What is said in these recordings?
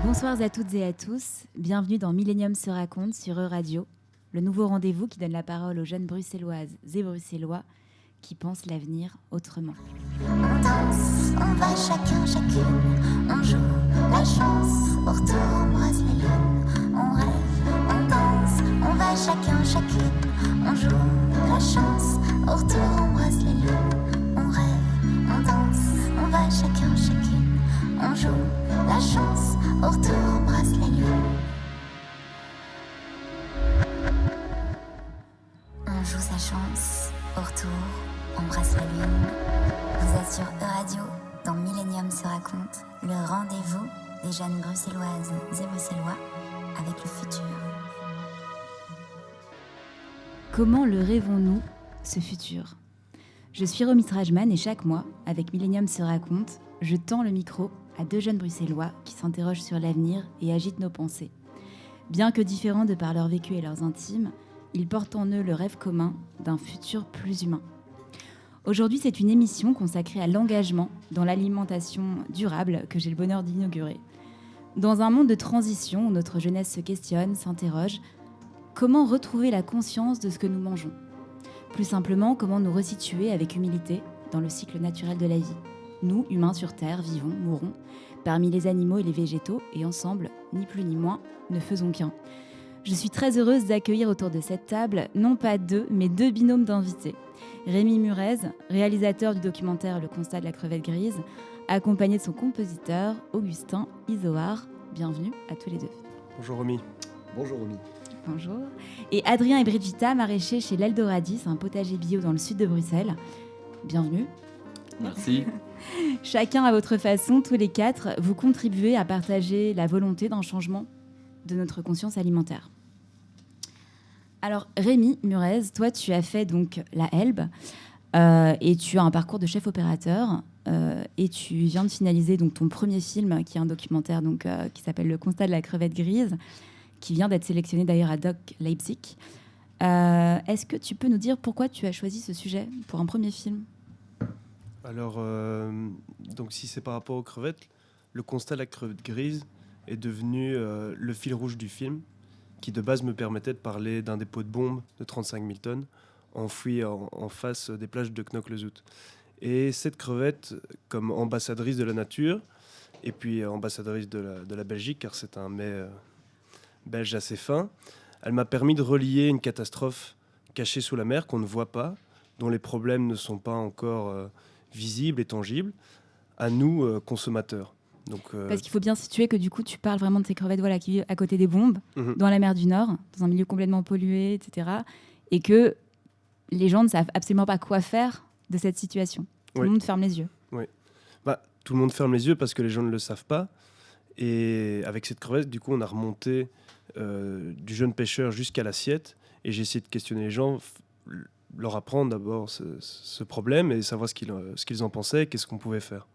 Bonsoir à toutes et à tous, bienvenue dans Millennium se raconte sur Euradio, le nouveau rendez-vous qui donne la parole aux jeunes bruxelloises et bruxellois qui pensent l'avenir autrement. On danse, on va chacun, chacune, on joue la chance, au retour on brasse les lunes, on rêve, on danse, on va chacun, chacune, on joue la chance, au retour on brasse les lunes, on rêve, on danse, on va chacun, chacune, on joue la chance, au retour on brasse les lunes. On joue sa chance, au retour embrasse la lune. Vous êtes sur Euradio, dans Millennium se raconte, le rendez-vous des jeunes bruxelloises et bruxellois avec le futur. Comment le rêvons-nous, ce futur ? Je suis Romy Trajman et chaque mois, avec Millennium se raconte, je tends le micro à deux jeunes bruxellois qui s'interrogent sur l'avenir et agitent nos pensées. Bien que différents de par leur vécu et leurs intimes, ils portent en eux le rêve commun d'un futur plus humain. Aujourd'hui, c'est une émission consacrée à l'engagement dans l'alimentation durable que j'ai le bonheur d'inaugurer. Dans un monde de transition où notre jeunesse se questionne, s'interroge, comment retrouver la conscience de ce que nous mangeons ? Plus simplement, comment nous resituer avec humilité dans le cycle naturel de la vie ? Nous, humains sur Terre, vivons, mourons, parmi les animaux et les végétaux, et ensemble, ni plus ni moins, ne faisons qu'un. Je suis très heureuse d'accueillir autour de cette table, non pas deux, mais deux binômes d'invités. Rémi Murez, réalisateur du documentaire Le constat de la crevette grise, accompagné de son compositeur, Augustin Izoard. Bienvenue à tous les deux. Bonjour Romy. Bonjour Romy. Bonjour. Et Adrien et Brigitta, maraîchers chez l'Eldoradis, un potager bio dans le sud de Bruxelles. Bienvenue. Merci. Chacun à votre façon, tous les quatre, vous contribuez à partager la volonté d'un changement de notre conscience alimentaire. Alors Rémi Murez, toi tu as fait donc la Elbe et tu as un parcours de chef opérateur et tu viens de finaliser donc ton premier film qui est un documentaire donc, qui s'appelle Le constat de la crevette grise, qui vient d'être sélectionné d'ailleurs à Doc Leipzig. Est-ce que tu peux nous dire pourquoi tu as choisi ce sujet pour un premier film ? Alors, donc si c'est par rapport aux crevettes, le constat de la crevette grise est devenu le fil rouge du film, qui de base me permettait de parler d'un dépôt de bombes de 35 000 tonnes enfoui en face des plages de Knokke-le-Zout. Et cette crevette, comme ambassadrice de la nature, et puis ambassadrice de la Belgique, car c'est un mets belge assez fin, elle m'a permis de relier une catastrophe cachée sous la mer qu'on ne voit pas, dont les problèmes ne sont pas encore visibles et tangibles, à nous, consommateurs. Donc, Parce qu'il faut bien situer que du coup tu parles vraiment de ces crevettes qui vivent à côté des bombes, dans la mer du Nord, dans un milieu complètement pollué, etc. Et que les gens ne savent absolument pas quoi faire de cette situation. Tout le monde ferme les yeux. Oui. Tout le monde ferme les yeux parce que les gens ne le savent pas. Et avec cette crevette, du coup, on a remonté du jeune pêcheur jusqu'à l'assiette. Et j'ai essayé de questionner les gens, leur apprendre d'abord ce problème et savoir ce qu'ils en pensaient, qu'est-ce qu'on pouvait faire.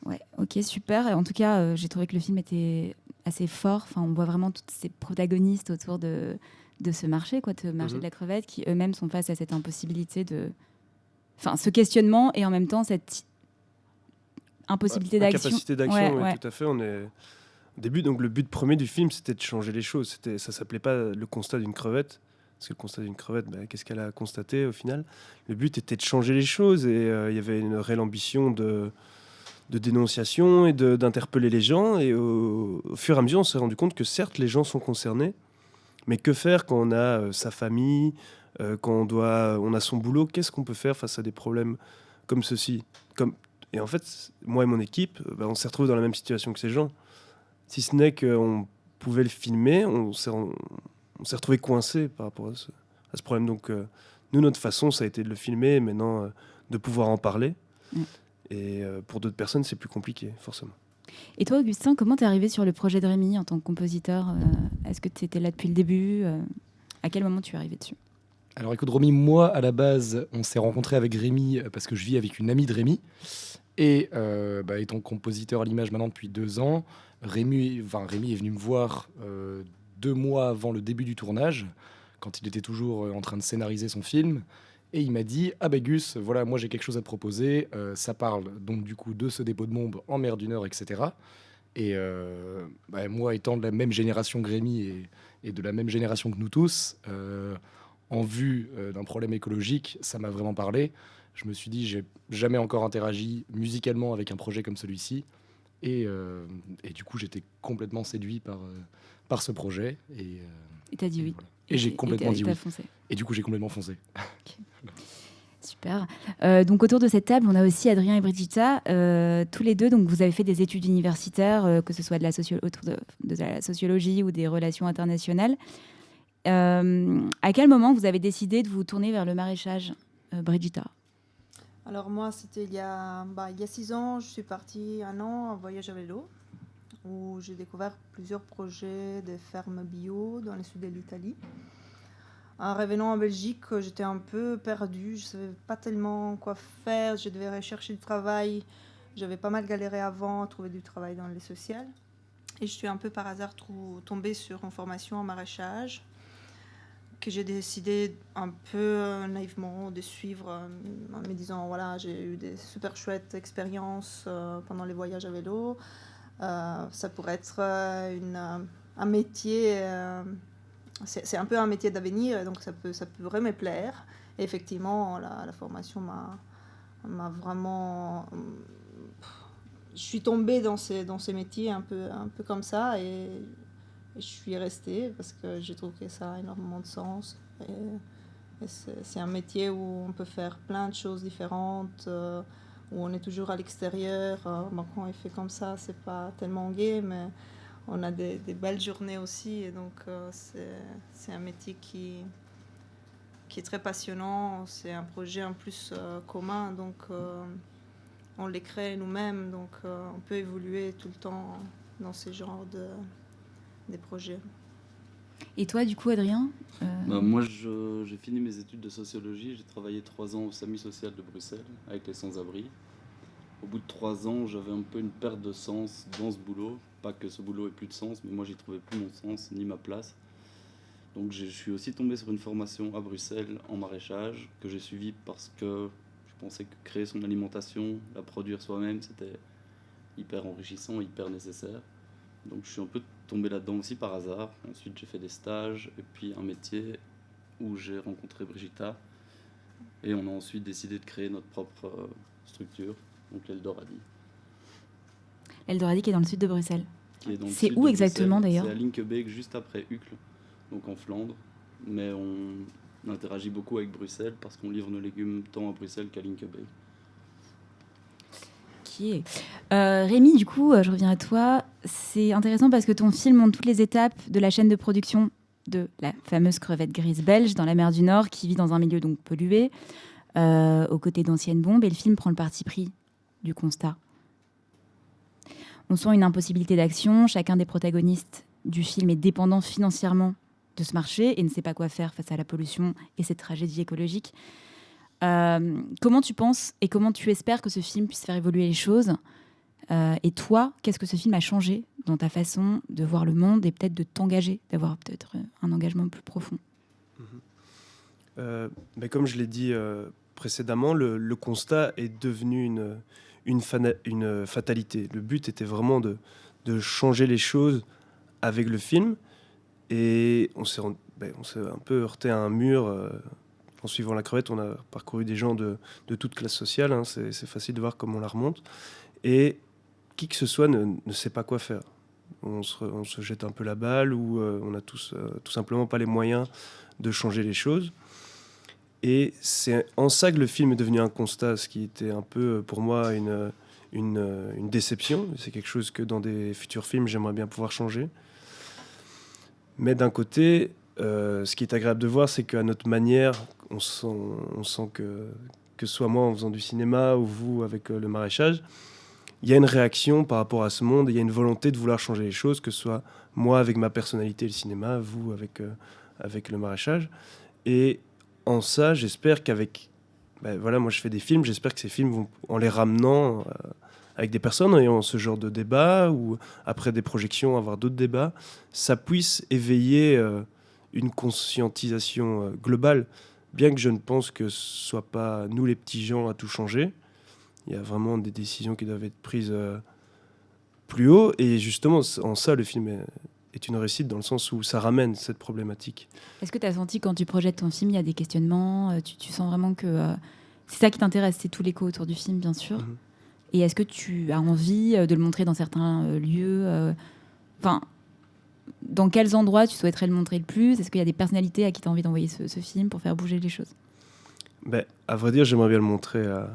Ouais, ok, super. Et en tout cas, j'ai trouvé que le film était assez fort. Enfin, on voit vraiment toutes ces protagonistes autour de ce marché, de marché de la crevette, qui eux-mêmes sont face à cette impossibilité ce questionnement et en même temps cette impossibilité d'action. Capacité d'action, oui, tout à fait. Au début, donc le but premier du film, c'était de changer les choses. Ça s'appelait pas le constat d'une crevette. Parce que le constat d'une crevette, qu'est-ce qu'elle a constaté au final ? Le but était de changer les choses et il y avait une réelle ambition de dénonciation et d'interpeller les gens. Et au fur et à mesure, on s'est rendu compte que certes, les gens sont concernés, mais que faire quand on a sa famille, quand on a son boulot ? Qu'est-ce qu'on peut faire face à des problèmes comme ceci ? Et en fait, moi et mon équipe, on s'est retrouvés dans la même situation que ces gens. Si ce n'est qu'on pouvait le filmer, on s'est retrouvés coincés par rapport à ce problème. Donc, nous, notre façon, ça a été de le filmer, et maintenant de pouvoir en parler. Et pour d'autres personnes, c'est plus compliqué, forcément. Et toi, Augustin, comment t'es arrivé sur le projet de Rémi en tant que compositeur ? Est-ce que tu étais là depuis le début ? À quel moment tu es arrivé dessus ? Alors écoute Romy, moi à la base, on s'est rencontré avec Rémi parce que je vis avec une amie de Rémi. Et étant compositeur à l'image maintenant depuis 2 ans, Rémi est venu me voir 2 mois avant le début du tournage, quand il était toujours en train de scénariser son film. Et il m'a dit « Ah Gus, voilà, moi j'ai quelque chose à te proposer. Ça parle donc du coup de ce dépôt de bombes en mer du Nord, etc. » Et moi, étant de la même génération que Rémi et de la même génération que nous tous, en vue d'un problème écologique, ça m'a vraiment parlé. Je me suis dit, j'ai jamais encore interagi musicalement avec un projet comme celui-ci. Et du coup, j'étais complètement séduit par ce projet. Et t'as dit oui. voilà. Et j'ai complètement dit oui. Foncé. Et du coup, j'ai complètement foncé. Okay. Super. Donc autour de cette table, on a aussi Adrien et Brigitta. Tous les deux, donc vous avez fait des études universitaires, que ce soit autour de la sociologie ou des relations internationales. À quel moment vous avez décidé de vous tourner vers le maraîchage, Brigitta? Alors moi, c'était il y a 6 ans, je suis partie 1 an en voyage à vélo, où j'ai découvert plusieurs projets de fermes bio dans le sud de l'Italie. En revenant en Belgique, j'étais un peu perdue, je ne savais pas tellement quoi faire, je devais rechercher du travail. J'avais pas mal galéré avant à trouver du travail dans le social. Et je suis un peu par hasard tombée sur une formation en maraîchage que j'ai décidé un peu naïvement de suivre en me disant, voilà, j'ai eu des super chouettes expériences pendant les voyages à vélo. Ça pourrait être un métier... c'est un peu un métier d'avenir, donc ça pourrait me plaire. Et effectivement, la formation m'a vraiment... Je suis tombée dans ces métiers un peu comme ça et je suis restée parce que je trouve que ça a énormément de sens. Et c'est un métier où on peut faire plein de choses différentes, où on est toujours à l'extérieur. Quand il fait comme ça, c'est pas tellement gai, mais... On a des belles journées aussi, et donc c'est un métier qui est très passionnant. C'est un projet en plus commun, donc on les crée nous-mêmes, donc on peut évoluer tout le temps dans ce genre de projets. Et toi, du coup, Adrien Moi, j'ai fini mes études de sociologie. J'ai travaillé 3 ans au SAMU social de Bruxelles, avec les sans-abri. Au bout de 3 ans, j'avais un peu une perte de sens dans ce boulot. Pas que ce boulot ait plus de sens, mais moi, j'y trouvais plus mon sens ni ma place. Donc, je suis aussi tombé sur une formation à Bruxelles en maraîchage que j'ai suivie parce que je pensais que créer son alimentation, la produire soi-même, c'était hyper enrichissant, hyper nécessaire. Donc, je suis un peu tombé là-dedans aussi par hasard. Ensuite, j'ai fait des stages et puis un métier où j'ai rencontré Brigitta. Et on a ensuite décidé de créer notre propre structure. Donc l'Eldoradi. L'Eldoradi qui est dans le sud de Bruxelles. C'est où de exactement Bruxelles. d'ailleurs? C'est à Linkebeek, juste après Uccle, donc en Flandre. Mais on interagit beaucoup avec Bruxelles parce qu'on livre nos légumes tant à Bruxelles qu'à Linkebeek. Ok. Rémi, du coup, je reviens à toi. C'est intéressant parce que ton film montre toutes les étapes de la chaîne de production de la fameuse crevette grise belge dans la mer du Nord qui vit dans un milieu donc pollué, aux côtés d'anciennes bombes. Et le film prend le parti pris du constat. On sent une impossibilité d'action. Chacun des protagonistes du film est dépendant financièrement de ce marché et ne sait pas quoi faire face à la pollution et cette tragédie écologique. Comment tu penses et comment tu espères que ce film puisse faire évoluer les choses? Et toi, qu'est-ce que ce film a changé dans ta façon de voir le monde et peut-être de t'engager, d'avoir peut-être un engagement plus profond? Mais comme je l'ai dit précédemment, le constat est devenu une fatalité. Le but était vraiment de changer les choses avec le film. Et on s'est un peu heurté à un mur. En suivant la crevette, on a parcouru des gens de toute classe sociale. Hein, c'est facile de voir comment on la remonte. Et qui que ce soit ne sait pas quoi faire. On se jette un peu la balle ou on n'a tout simplement pas les moyens de changer les choses. Et c'est en ça que le film est devenu un constat, ce qui était un peu pour moi une déception. C'est quelque chose que dans des futurs films, j'aimerais bien pouvoir changer. Mais d'un côté, ce qui est agréable de voir, c'est qu'à notre manière, on sent que ce soit moi en faisant du cinéma ou vous avec le maraîchage, il y a une réaction par rapport à ce monde, il y a une volonté de vouloir changer les choses, que ce soit moi avec ma personnalité, le cinéma, vous avec le maraîchage. Et en ça, j'espère qu'avec... moi je fais des films, j'espère que ces films vont, en les ramenant avec des personnes ayant ce genre de débat, ou après des projections, avoir d'autres débats, ça puisse éveiller une conscientisation globale, bien que je ne pense que ce soit pas nous les petits gens à tout changer. Il y a vraiment des décisions qui doivent être prises plus haut. Et justement, en ça, le film est une réussite dans le sens où ça ramène cette problématique. Est-ce que tu as senti quand tu projettes ton film, il y a des questionnements, tu sens vraiment que c'est ça qui t'intéresse, c'est tout l'écho autour du film, bien sûr. Et est-ce que tu as envie de le montrer dans certains lieux Enfin, dans quels endroits tu souhaiterais le montrer le plus? Est-ce qu'il y a des personnalités à qui tu as envie d'envoyer ce film pour faire bouger les choses? À vrai dire, j'aimerais bien le montrer à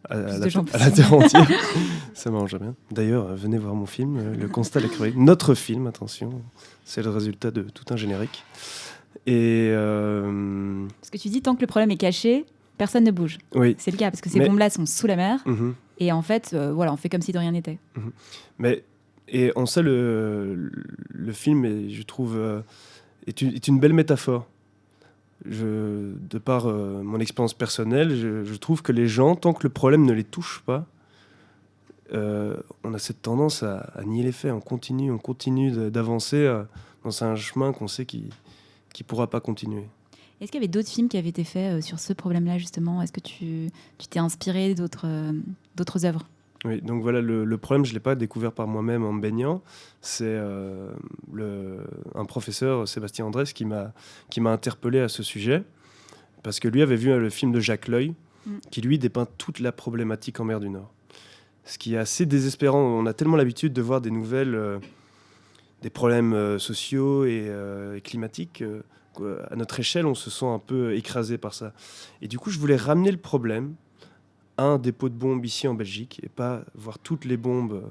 Plus la terre entière. Ça m'arrangerait bien. D'ailleurs, venez voir mon film, Le Constat de la creverie. Notre film, attention. C'est le résultat de tout un générique. Et Parce que tu dis, tant que le problème est caché, personne ne bouge. oui. C'est le cas, parce que ces bombes-là sont sous la mer. Mhm. Et en fait, voilà, on fait comme si de rien n'était. Et en ça, le film, je trouve, est une belle métaphore. De par mon expérience personnelle, je trouve que les gens, tant que le problème ne les touche pas, on a cette tendance à nier les faits. On continue d'avancer dans un chemin qu'on sait qui ne pourra pas continuer. Est-ce qu'il y avait d'autres films qui avaient été faits sur ce problème-là, justement? Est-ce que tu t'es inspiré d'autres œuvres? Oui, donc voilà, le problème, je ne l'ai pas découvert par moi-même en me baignant. C'est un professeur, Sébastien Andrès, qui m'a interpellé à ce sujet, parce que lui avait vu le film de Jacques L'Oeil, qui lui dépeint toute la problématique en mer du Nord. Ce qui est assez désespérant. On a tellement l'habitude de voir des nouvelles, des problèmes sociaux et climatiques, qu'à notre échelle, on se sent un peu écrasé par ça. Et du coup, je voulais ramener le problème un dépôt de bombes ici en Belgique et pas voir toutes les bombes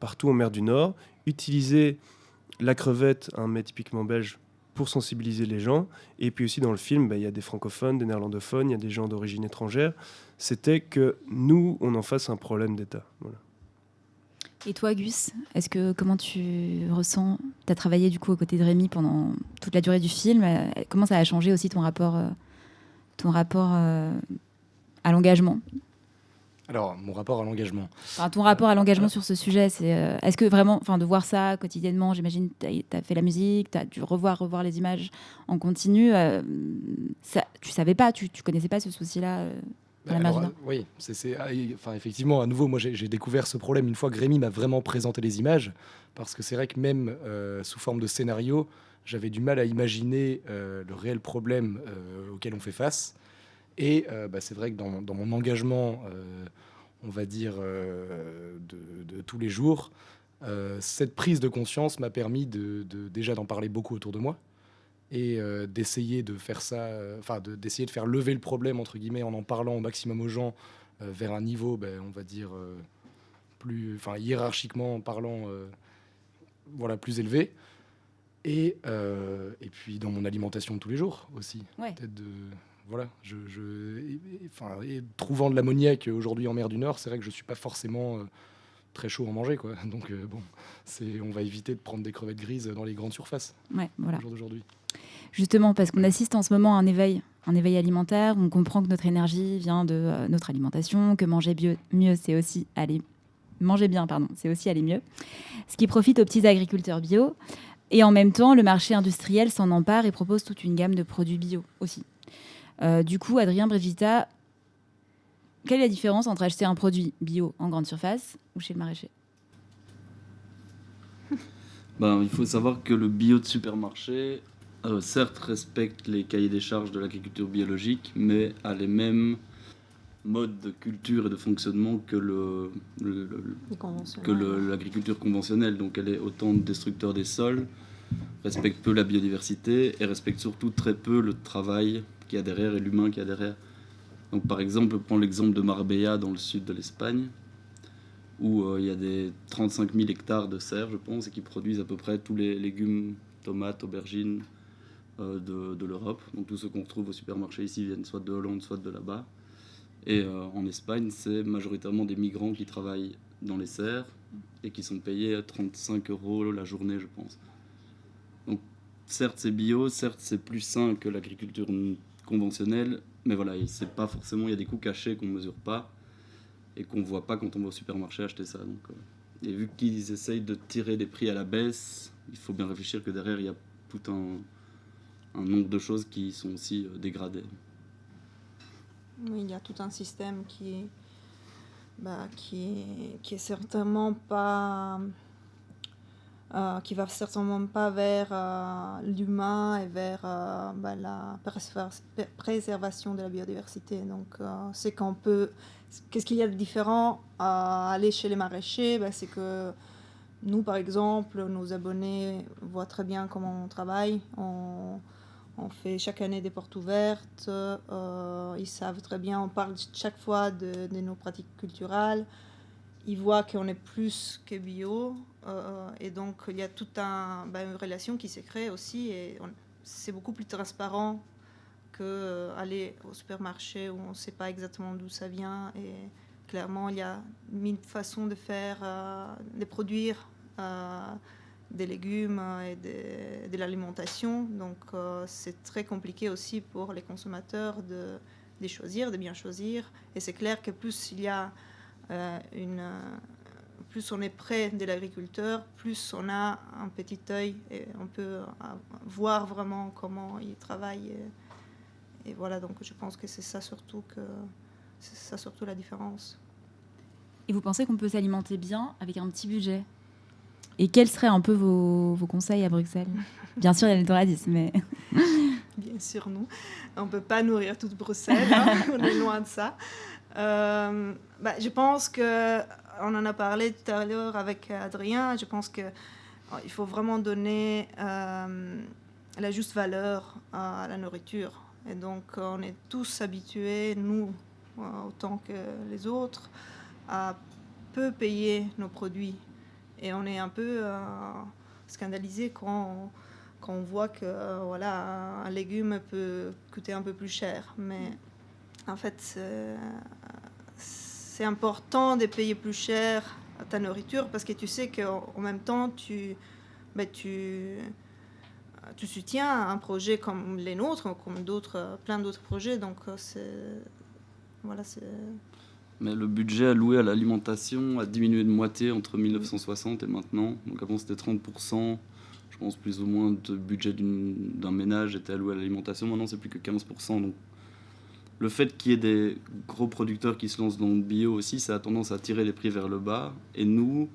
partout en mer du Nord. Utiliser la crevette, un mets typiquement belge, pour sensibiliser les gens. Et puis aussi dans le film, il y a des francophones, des néerlandophones, il y a des gens d'origine étrangère. C'était que nous, on en fasse un problème d'État. Voilà. Et toi, Gus, comment tu ressens? Tu as travaillé du coup aux côtés de Rémi pendant toute la durée du film. Comment ça a changé aussi ton rapport à l'engagement? Alors, mon rapport à l'engagement. Enfin, ton rapport à l'engagement sur ce sujet, c'est est-ce que vraiment, de voir ça quotidiennement, j'imagine, tu as fait la musique, tu as dû revoir les images en continu. Tu savais pas, tu connaissais pas ce souci-là dans la mer du Nord? Oui, effectivement, à nouveau, moi j'ai découvert ce problème une fois que Rémi m'a vraiment présenté les images, parce que c'est vrai que même sous forme de scénario, j'avais du mal à imaginer le réel problème auquel on fait face. Et c'est vrai que dans mon engagement, on va dire, de tous les jours, cette prise de conscience m'a permis déjà d'en parler beaucoup autour de moi et d'essayer de faire ça, d'essayer de faire lever le problème, entre guillemets, en parlant au maximum aux gens vers un niveau, on va dire, hiérarchiquement parlant, plus élevé. Et puis dans mon alimentation de tous les jours aussi. Ouais. Peut-être et trouvant de l'ammoniac aujourd'hui en mer du Nord, c'est vrai que je suis pas forcément très chaud à en manger, quoi. Donc on va éviter de prendre des crevettes grises dans les grandes surfaces. Ouais, voilà. Au jour d'aujourd'hui. Justement, parce qu'on assiste en ce moment à un éveil alimentaire. On comprend que notre énergie vient de notre alimentation, que manger mieux, c'est aussi manger bien, c'est aussi aller mieux. Ce qui profite aux petits agriculteurs bio. Et en même temps, le marché industriel s'en empare et propose toute une gamme de produits bio aussi. Du coup, Adrien, Brigitta, quelle est la différence entre acheter un produit bio en grande surface ou chez le maraîcher? Il faut savoir que le bio de supermarché, certes, respecte les cahiers des charges de l'agriculture biologique, mais a les mêmes modes de culture et de fonctionnement que l'agriculture conventionnelle. Donc elle est autant destructeur des sols, respecte peu la biodiversité et respecte surtout très peu le travail qu'il y a derrière et l'humain qu'il y a derrière. Donc par exemple, je prends l'exemple de Marbella dans le sud de l'Espagne, où il y a des 35 000 hectares de serres, je pense, et qui produisent à peu près tous les légumes, tomates, aubergines de l'Europe. Donc tous ceux qu'on retrouve au supermarché ici viennent soit de Hollande, soit de là-bas. Et en Espagne, c'est majoritairement des migrants qui travaillent dans les serres et qui sont payés à 35 € la journée, je pense. Donc certes, c'est bio, certes, c'est plus sain que l'agriculture conventionnelle, mais voilà, c'est pas forcément, il y a des coûts cachés qu'on ne mesure pas et qu'on ne voit pas quand on va au supermarché acheter ça. Donc, et vu qu'ils essayent de tirer des prix à la baisse, il faut bien réfléchir que derrière, il y a tout un nombre de choses qui sont aussi dégradées. Oui, il y a tout un système qui qui est certainement pas qui va certainement pas vers l'humain et vers la préservation de la biodiversité. Donc, c'est qu'on peut. Qu'est-ce qu'il y a de différent à aller chez les maraîchers? C'est que nous, par exemple, nos abonnés voient très bien comment on travaille. On fait chaque année des portes ouvertes. Ils savent très bien. On parle chaque fois de nos pratiques culturelles. Ils voient qu'on est plus que bio. Et donc, il y a toute une relation qui s'est créée aussi. Et c'est beaucoup plus transparent qu'aller au supermarché où on ne sait pas exactement d'où ça vient. Et clairement, il y a 1000 façons de faire, de produire des légumes et de l'alimentation. Donc, c'est très compliqué aussi pour les consommateurs de choisir, de bien choisir. Et c'est clair que plus il y a plus on est près de l'agriculteur, plus on a un petit œil et on peut voir vraiment comment il travaille. Et voilà, donc je pense que c'est ça surtout la différence. Et vous pensez qu'on peut s'alimenter bien avec un petit budget? Et quels seraient un peu vos conseils à Bruxelles? Bien sûr, il y a l'Eldorado, mais... Bien sûr, nous. On ne peut pas nourrir toute Bruxelles, hein. On est loin de ça. Je pense qu'on en a parlé tout à l'heure avec Adrien. Je pense qu'il faut vraiment donner la juste valeur à la nourriture. Et donc, on est tous habitués, nous, autant que les autres, à peu payer nos produits. Et on est un peu scandalisé quand on voit que un légume peut coûter un peu plus cher. Mais en fait, c'est important de payer plus cher ta nourriture parce que tu sais qu'en même temps, tu soutiens un projet comme les nôtres, comme plein d'autres projets. Donc, Mais le budget alloué à l'alimentation a diminué de moitié entre 1960 et maintenant. Donc avant, c'était 30%. Je pense plus ou moins de budget d'un ménage était alloué à l'alimentation. Maintenant, c'est plus que 15%. Donc, le fait qu'il y ait des gros producteurs qui se lancent dans le bio aussi, ça a tendance à tirer les prix vers le bas. Et nous,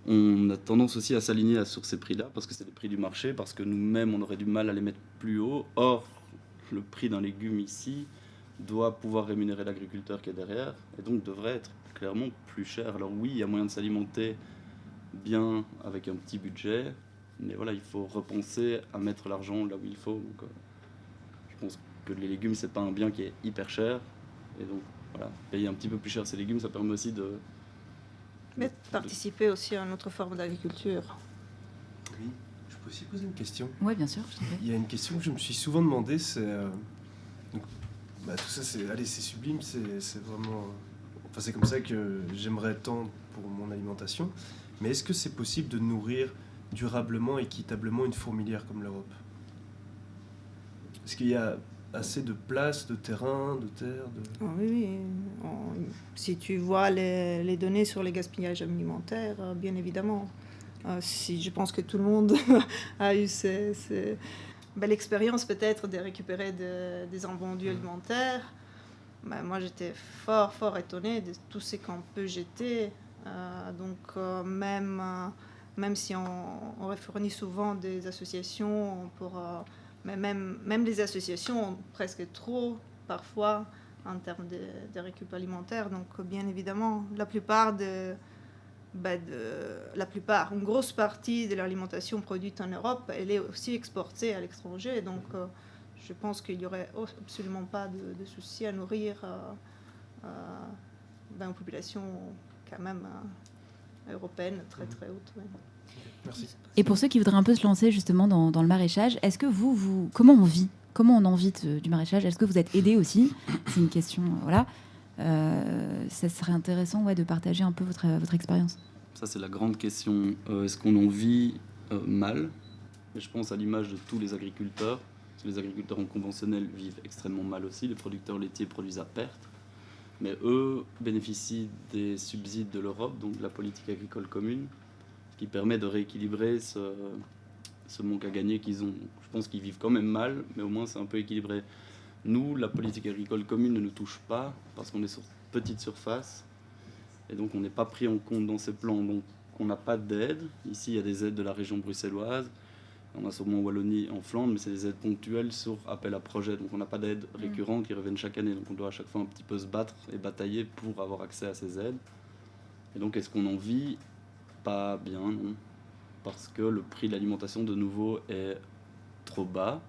on a tendance aussi à s'aligner sur ces prix-là parce que c'est les prix du marché, parce que nous-mêmes, on aurait du mal à les mettre plus haut. Or, le prix d'un légume ici doit pouvoir rémunérer l'agriculteur qui est derrière et donc devrait être clairement plus cher. Alors oui, il y a moyen de s'alimenter bien avec un petit budget, mais voilà, il faut repenser à mettre l'argent là où il faut. Donc, je pense que les légumes, c'est pas un bien qui est hyper cher, et donc voilà, payer un petit peu plus cher ces légumes, ça permet aussi de participer aussi à une autre forme d'agriculture. Oui, je peux aussi poser une question. Oui, bien sûr. Il y a une question que je me suis souvent demandé, c'est tout ça, c'est sublime, c'est vraiment... Enfin, c'est comme ça que j'aimerais tendre pour mon alimentation. Mais est-ce que c'est possible de nourrir durablement, équitablement une fourmilière comme l'Europe? Est-ce qu'il y a assez de place, de terrain, de terre Oui. Si tu vois les données sur les gaspillages alimentaires, bien évidemment. Je pense que tout le monde a eu l'expérience peut-être de récupérer des invendus alimentaires. Moi, j'étais fort étonnée de tout ce qu'on peut jeter. Même si on fournit souvent des associations mais même les associations ont presque trop parfois en termes de récup alimentaire. Donc bien évidemment, une grosse partie de l'alimentation produite en Europe, elle est aussi exportée à l'étranger. Donc je pense qu'il n'y aurait absolument pas de souci à nourrir une population quand même européenne très très haute. Ouais. Merci. Et pour ceux qui voudraient un peu se lancer justement dans le maraîchage, est-ce que comment on vit? Comment on en vit du maraîchage? Est-ce que vous êtes aidé aussi? C'est une question, voilà. Ça serait intéressant de partager un peu votre expérience. Ça, c'est la grande question. Est-ce qu'on en vit mal? Et je pense à l'image de tous les agriculteurs. Parce que les agriculteurs en conventionnel vivent extrêmement mal aussi. Les producteurs laitiers produisent à perte. Mais eux bénéficient des subsides de l'Europe, donc de la politique agricole commune, qui permet de rééquilibrer ce manque à gagner qu'ils ont. Je pense qu'ils vivent quand même mal, mais au moins c'est un peu équilibré. Nous, la politique agricole commune ne nous touche pas, parce qu'on est sur petite surface. Et donc on n'est pas pris en compte dans ces plans. Donc on n'a pas d'aide. Ici, il y a des aides de la région bruxelloise. On a sûrement en Wallonie, en Flandre, mais c'est des aides ponctuelles sur appel à projet. Donc on n'a pas d'aide récurrente qui reviennent chaque année. Donc on doit à chaque fois un petit peu se battre et batailler pour avoir accès à ces aides. Et donc est-ce qu'on en vit? Pas bien, non. Parce que le prix de l'alimentation, de nouveau, est trop bas.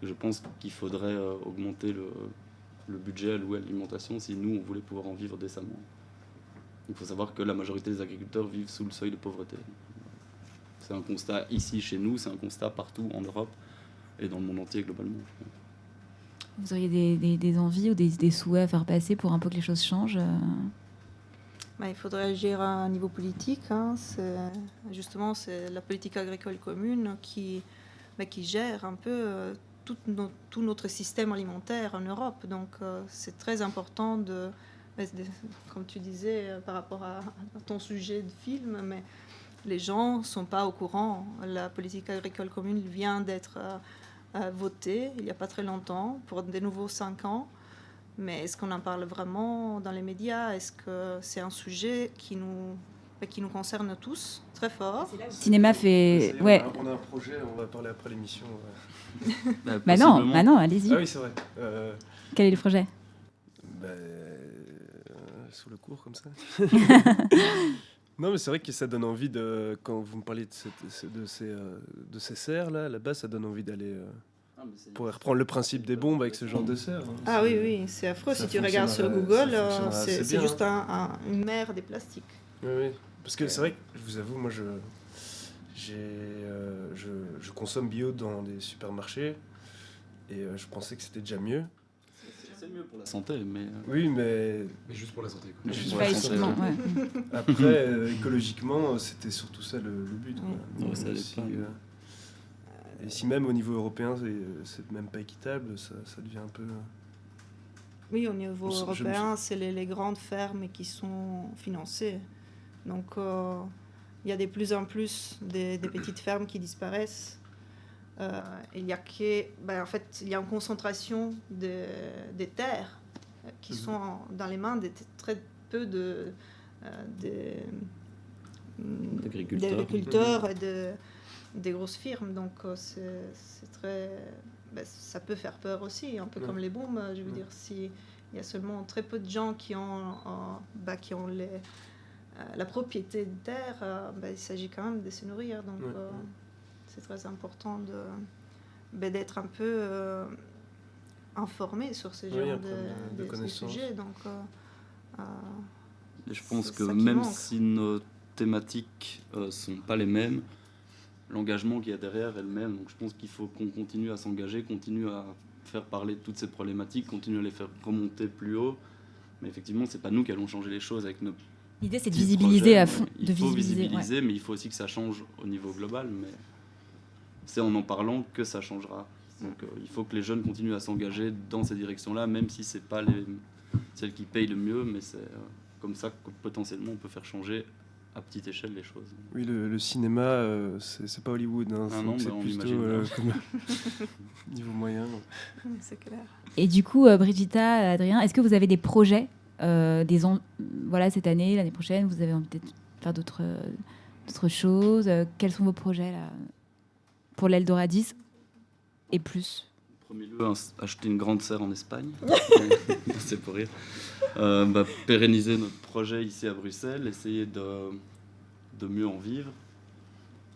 Je pense qu'il faudrait augmenter le budget alloué à l'alimentation si nous, on voulait pouvoir en vivre décemment. Il faut savoir que la majorité des agriculteurs vivent sous le seuil de pauvreté. C'est un constat ici, chez nous, c'est un constat partout en Europe et dans le monde entier globalement. Vous auriez des envies ou des souhaits à faire passer pour un peu que les choses changent Il faudrait agir à un niveau politique. Justement, c'est la politique agricole commune qui gère un peu tout notre système alimentaire en Europe. Donc, c'est très important comme tu disais, par rapport à ton sujet de film, mais les gens ne sont pas au courant. La politique agricole commune vient d'être votée il n'y a pas très longtemps pour des nouveaux 5 ans. Mais est-ce qu'on en parle vraiment dans les médias? Est-ce que c'est un sujet qui nous concerne tous très fort? Le cinéma fait... Ouais. On a un projet, on va parler après l'émission. non, allez-y. Ah oui, c'est vrai. Quel est le projet? Sous le cours, comme ça. Non, mais c'est vrai que ça donne envie quand vous me parlez de ces serres là, là-bas, ça donne envie d'aller pour reprendre le principe des bombes avec ce genre de serres. Ah oui, c'est affreux. Si tu regardes sur Google, c'est juste une mer des plastiques. Oui, parce que c'est vrai que je vous avoue, moi, je consomme bio dans les supermarchés et je pensais que c'était déjà mieux. C'est mieux pour la santé, mais... Oui, mais juste pour la santé. Quoi. Juste Pas éthiquement, ouais. Après, écologiquement, c'était surtout ça le but. Quoi. Ouais, ça allait pas. Et si même au niveau européen, c'est même pas équitable, ça devient un peu... Oui, au niveau européen, c'est les grandes fermes qui sont financées. Donc, il y a de plus en plus des petites fermes qui disparaissent. Il y a en fait, il y a une concentration des terres qui sont dans les mains de très peu d'agriculteurs et des grosses firmes. Donc, c'est très... ça peut faire peur aussi, un peu comme les bombes. Je veux dire, s'il y a seulement très peu de gens qui ont la propriété de terre, il s'agit quand même de se nourrir. Donc, c'est très important d'être un peu informé sur ces genres de sujets. Donc, et je pense que même si nos thématiques ne sont pas les mêmes, l'engagement qu'il y a derrière est le même. Donc je pense qu'il faut qu'on continue à s'engager, continue à faire parler de toutes ces problématiques, continue à les faire remonter plus haut. Mais effectivement, ce n'est pas nous qui allons changer les choses avec nos... L'idée, c'est de visibiliser à fond. Il faut visibiliser, mais il faut aussi que ça change au niveau global. Mais c'est en parlant que ça changera. Donc il faut que les jeunes continuent à s'engager dans ces directions-là, même si ce n'est pas celles qui payent le mieux, mais c'est comme ça que potentiellement on peut faire changer à petite échelle les choses. Oui, le cinéma, c'est pas Hollywood. Hein, c'est plutôt comme niveau moyen. C'est clair. Et du coup, Brigitta, Adrien, est-ce que vous avez des projets voilà, cette année, l'année prochaine, vous avez envie de faire d'autres choses? Quels sont vos projets là, pour l'Eldoradis et plus? En premier lieu, acheter une grande serre en Espagne. C'est pour rire. Pérenniser notre projet ici à Bruxelles, essayer de mieux en vivre,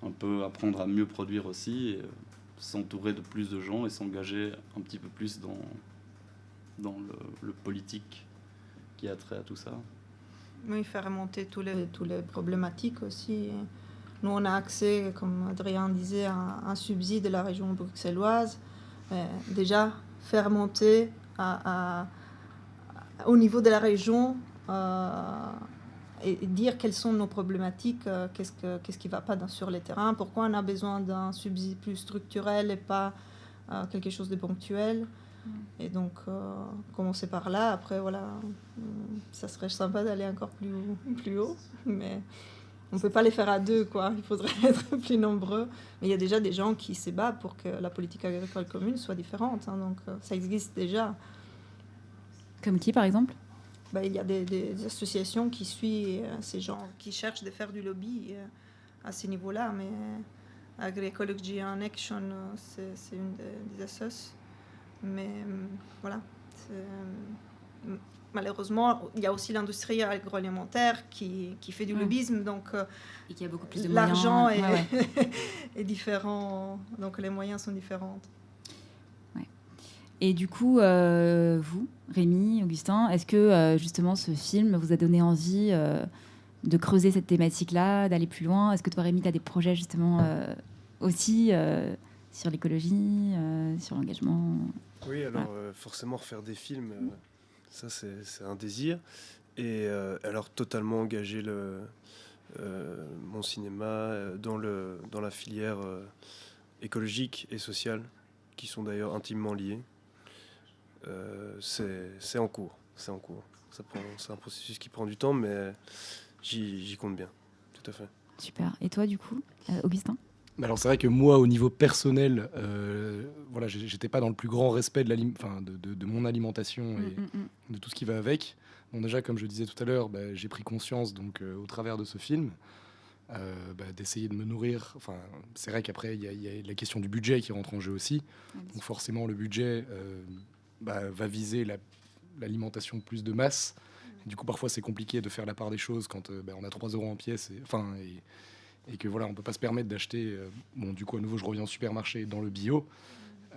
un peu apprendre à mieux produire aussi, et s'entourer de plus de gens et s'engager un petit peu plus dans le politique qui a trait à tout ça. Oui, faire remonter tous les problématiques aussi. Nous, on a accès, comme Adrien disait, à un subside de la région bruxelloise. Déjà, faire remonter au niveau de la région et dire quelles sont nos problématiques, qu'est-ce qui ne va pas sur les terrains, pourquoi on a besoin d'un subside plus structurel et pas quelque chose de ponctuel. Et donc, commencer par là. Après, voilà, ça serait sympa d'aller encore plus haut, mais on ne peut pas les faire à deux, quoi. Il faudrait être plus nombreux. Mais il y a déjà des gens qui se battent pour que la politique agricole commune soit différente. Hein, donc, ça existe déjà. Comme qui, par exemple? il y a des associations qui suivent ces gens qui cherchent de faire du lobby à ce niveau-là, mais Agroecology in Action, c'est une des assos. Mais voilà, malheureusement, il y a aussi l'industrie agroalimentaire qui fait du lobbyisme, donc Et qui a beaucoup plus de l'argent moyens. est différent, donc les moyens sont différents. Et du coup, vous, Rémi, Augustin, est-ce que justement ce film vous a donné envie de creuser cette thématique-là, d'aller plus loin? Est-ce que toi, Rémi, tu as des projets justement aussi sur l'écologie, sur l'engagement? Oui, alors forcément refaire des films, ça c'est un désir. Et alors totalement engager mon cinéma dans la filière écologique et sociale, qui sont d'ailleurs intimement liées. C'est en cours. C'est un processus qui prend du temps, mais j'y compte bien, tout à fait. Super. Et toi, du coup, Augustin? Alors c'est vrai que moi, au niveau personnel, voilà, j'étais pas dans le plus grand respect de mon alimentation et de tout ce qui va avec. Bon, déjà, comme je disais tout à l'heure, j'ai pris conscience donc au travers de ce film d'essayer de me nourrir. Enfin, c'est vrai qu'après il y a la question du budget qui rentre en jeu aussi. Donc forcément, le budget va viser l'alimentation plus de masse. Du coup, parfois, c'est compliqué de faire la part des choses quand on a 3 € en pièce. Et que voilà, on peut pas se permettre d'acheter. Du coup, à nouveau, je reviens au supermarché dans le bio,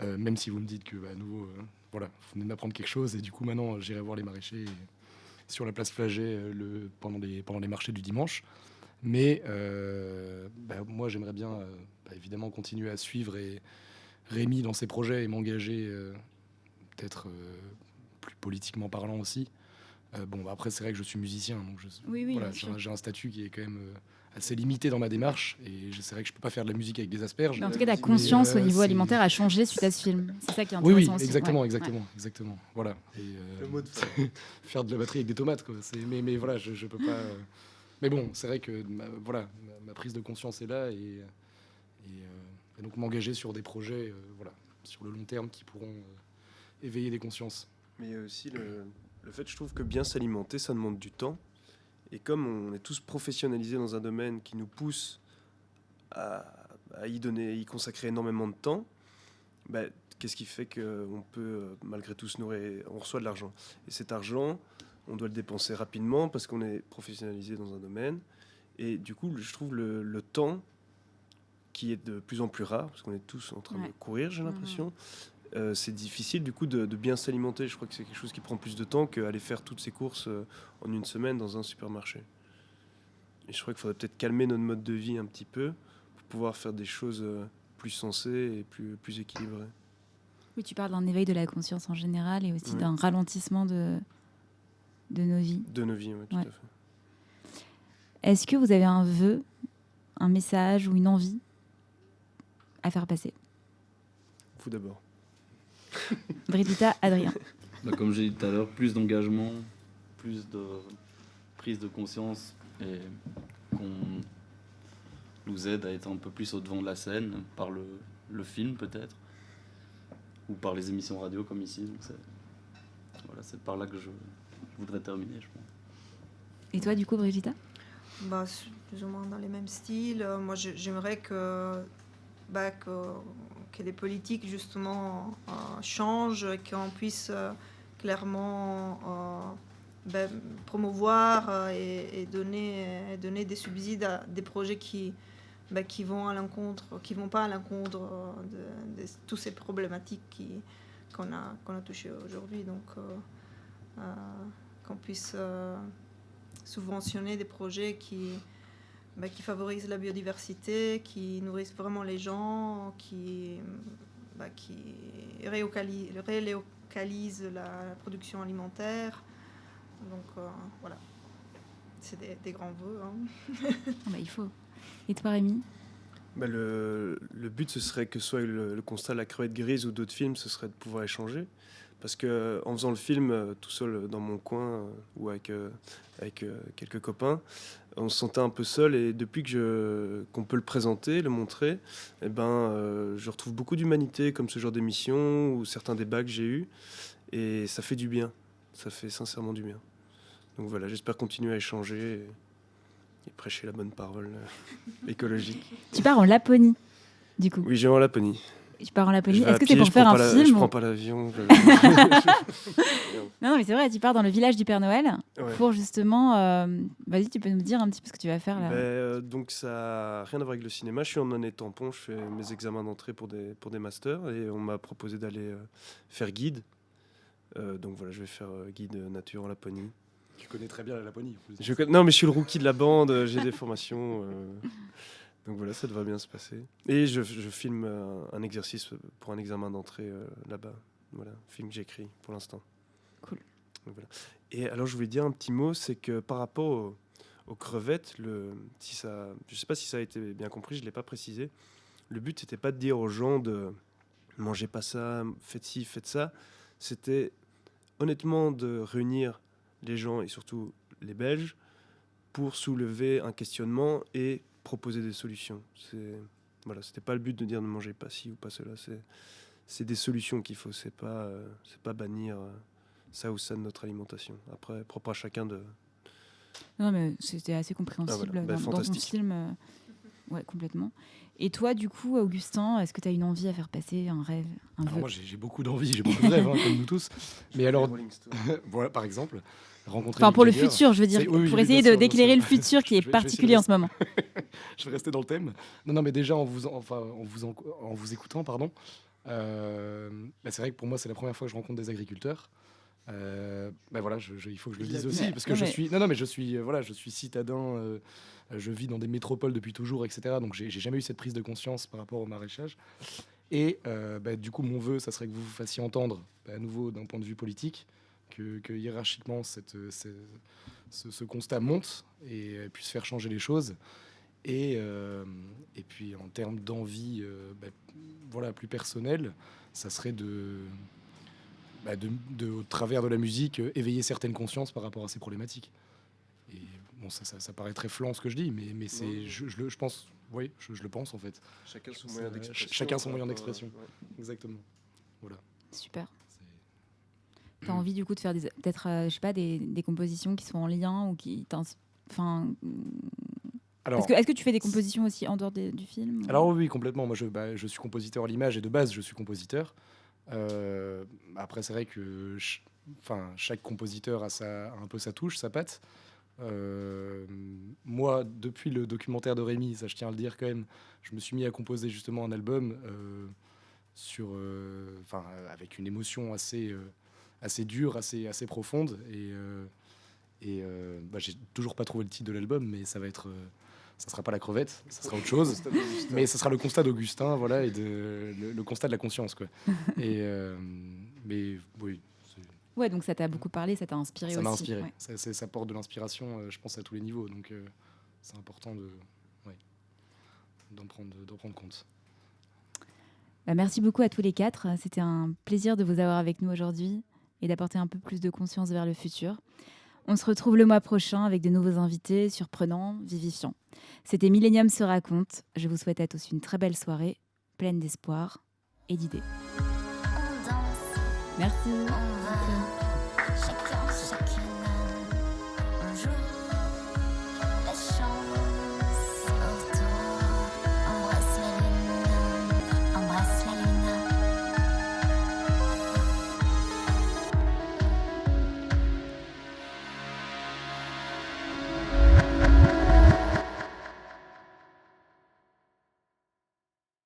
même si vous me dites que, à nouveau, voilà, vous venez de m'apprendre quelque chose. Et du coup, maintenant, j'irai voir les maraîchers sur la place Flagey pendant les marchés du dimanche. Mais moi, j'aimerais bien, évidemment, continuer à suivre Rémi dans ses projets et m'engager, peut-être plus politiquement parlant aussi. Après, c'est vrai que je suis musicien, donc voilà, j'ai un statut qui est quand même assez limité dans ma démarche, et c'est vrai que je peux pas faire de la musique avec des asperges. Mais en tout cas, ta conscience au niveau alimentaire a changé suite à ce film. C'est ça qui est Oui, intéressant aussi. exactement. Voilà. Et, Le mot de fin. faire de la batterie avec des tomates, quoi. Mais voilà, je peux pas. Mais bon, c'est vrai que ma prise de conscience est là, et donc m'engager sur des projets, sur le long terme, qui pourront éveiller des consciences. Mais il y a aussi le fait, je trouve que bien s'alimenter, ça demande du temps. Et comme on est tous professionnalisés dans un domaine qui nous pousse à y consacrer énormément de temps, qu'est-ce qui fait qu'on peut malgré tout se nourrir? On reçoit de l'argent. Et cet argent, on doit le dépenser rapidement parce qu'on est professionnalisé dans un domaine. Et du coup, je trouve le temps qui est de plus en plus rare, parce qu'on est tous en train de courir, j'ai l'impression. C'est difficile du coup de bien s'alimenter. Je crois que c'est quelque chose qui prend plus de temps qu'aller faire toutes ces courses en une semaine dans un supermarché. Et je crois qu'il faudrait peut-être calmer notre mode de vie un petit peu pour pouvoir faire des choses plus sensées et plus équilibrées. Oui, tu parles d'un éveil de la conscience en général et aussi d'un ralentissement de nos vies. De nos vies, oui, tout à fait. Est-ce que vous avez un vœu, un message ou une envie à faire passer? Vous d'abord. Brigitta, Adrien. Comme j'ai dit tout à l'heure, plus d'engagement, plus de prise de conscience, et qu'on nous aide à être un peu plus au devant de la scène par le film peut-être, ou par les émissions radio comme ici. Donc c'est par là que je voudrais terminer, je pense. Et toi, du coup, Brigitta? Plus ou moins dans les mêmes styles. Moi, j'aimerais que les politiques justement changent, qu'on puisse clairement promouvoir et donner des subsides à des projets qui vont pas à l'encontre de toutes ces problématiques qu'on a touchées aujourd'hui. Donc qu'on puisse subventionner des projets qui favorisent la biodiversité, qui nourrissent vraiment les gens, qui relocalisent la production alimentaire. Donc voilà, c'est des grands vœux. Il faut. Et toi, Rémi? Le but, ce serait que soit le constat de la crevette grise ou d'autres films, ce serait de pouvoir échanger. Parce qu'en faisant le film tout seul dans mon coin ou avec quelques copains, on se sentait un peu seul, et depuis qu'on peut le présenter, le montrer, je retrouve beaucoup d'humanité comme ce genre d'émission ou certains débats que j'ai eus, et ça fait du bien, ça fait sincèrement du bien. Donc voilà, j'espère continuer à échanger et prêcher la bonne parole écologique. Tu pars en Laponie, du coup. Oui, j'ai en Laponie. Tu pars en Laponie. Je vais Est-ce à que c'est pied, pour je faire prends un pas film Je ou- prends pas l'avion. Non, mais c'est vrai, tu pars dans le village du Père Noël Ouais. pour justement... Vas-y, tu peux nous dire un petit peu ce que tu vas faire là. Donc ça n'a rien à voir avec le cinéma. Je suis en année tampon, je fais mes examens d'entrée pour des masters et on m'a proposé d'aller faire guide. Donc voilà, je vais faire guide nature en Laponie. Tu connais très bien la Laponie. Non, mais je suis le rookie de la bande, j'ai des formations. Donc voilà, ça devrait bien se passer. Et je filme un exercice pour un examen d'entrée là-bas. Voilà, film que j'écris pour l'instant. Cool. Donc voilà. Et alors, je voulais dire un petit mot, c'est que par rapport aux crevettes, je ne sais pas si ça a été bien compris, je ne l'ai pas précisé. Le but, c'était pas de dire aux gens de mangez pas ça, faites ci, faites ça. C'était honnêtement de réunir les gens et surtout les Belges pour soulever un questionnement et proposer des solutions. C'était pas le but de dire ne mangez pas ci ou pas cela. C'est des solutions qu'il faut. C'est pas bannir ça ou ça de notre alimentation. Après, propre à chacun de. Non, mais c'était assez compréhensible voilà. dans ton Fantastique. film. Ouais, complètement. Et toi, du coup, Augustin, est-ce que tu as une envie à faire passer, un rêve, un Alors vœu? moi j'ai beaucoup d'envie, j'ai beaucoup de rêves, comme nous tous. Mais alors, voilà par exemple, rencontrer Enfin, Mick pour le Jagger. futur, je veux dire, C'est- oui, pour oui, essayer bien sûr, d'éclairer bien le sûr. futur qui est Je vais particulier essayer en ce moment. Je vais rester dans le thème. Non, mais déjà en vous écoutant, pardon. C'est vrai que pour moi c'est la première fois que je rencontre des agriculteurs. Voilà, il faut que je le dise aussi parce que Non, je mais- suis, mais je suis, je suis citadin. Je vis dans des métropoles depuis toujours, etc. Donc j'ai jamais eu cette prise de conscience par rapport au maraîchage. Et du coup, mon vœu, ça serait que vous vous fassiez entendre, à nouveau d'un point de vue politique, que hiérarchiquement ce constat monte et puisse faire changer les choses. Et puis en termes d'envie, plus personnelle, ça serait au travers de la musique, éveiller certaines consciences par rapport à ces problématiques. Et bon, ça paraît très flan ce que je dis, mais c'est, je pense, oui, je le pense en fait. Chacun son moyen d'expression. Chacun son moyen d'expression. Ouais. Exactement. Voilà. Super. C'est- T'as envie, du coup, de faire peut-être, je sais pas, des compositions qui sont en lien ou qui enfin, Alors, est-ce que tu fais des compositions aussi en dehors du film ou- alors oui, complètement. Moi, je suis compositeur à l'image et de base, je suis compositeur. Après, c'est vrai que chaque compositeur a un peu sa touche, sa patte. Moi, depuis le documentaire de Rémi, ça je tiens à le dire quand même, je me suis mis à composer justement un album avec une émotion assez dure, assez profonde. J'ai toujours pas trouvé le titre de l'album, mais ça sera pas la crevette, ça sera autre chose. Mais ça sera le constat d'Augustin, voilà, et le constat de la conscience, quoi. Mais oui, Ouais, donc ça t'a beaucoup parlé, ça t'a inspiré ça aussi. m'a inspiré. Ouais. Ça porte de l'inspiration, je pense, à tous les niveaux. Donc, c'est important d'en prendre compte. Bah, merci beaucoup à tous les quatre. C'était un plaisir de vous avoir avec nous aujourd'hui et d'apporter un peu plus de conscience vers le futur. On se retrouve le mois prochain avec de nouveaux invités surprenants, vivifiants. C'était Millennium se raconte. Je vous souhaite à tous une très belle soirée, pleine d'espoir et d'idées. On danse, Merci. on va